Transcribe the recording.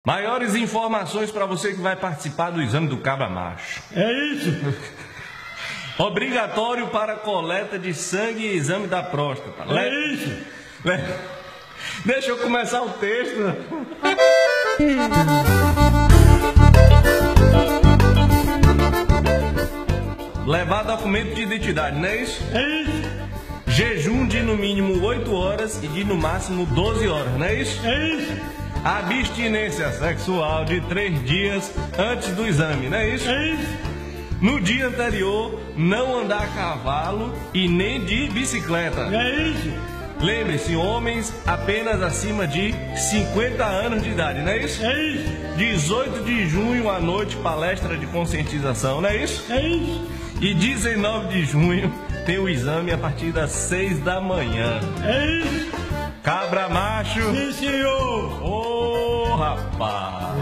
Maiores informações para você que vai participar do exame do cabra macho. É isso. Obrigatório para coleta de sangue e exame da próstata. É isso. Deixa eu começar o texto. Levar documento de identidade, não é isso? É isso. Jejum de no mínimo 8 horas e de no máximo 12 horas, não é isso? É isso. Abstinência sexual de 3 dias antes do exame, não é isso? É isso. No dia anterior, não andar a cavalo e nem de bicicleta. É isso. Lembre-se, homens apenas acima de 50 anos de idade, não é isso? É isso. 18 de junho à noite, palestra de conscientização, não é isso? É isso. E 19 de junho tem o exame a partir das 6 da manhã. É isso. Cabra macho. Sim, senhor. Ô, rapaz.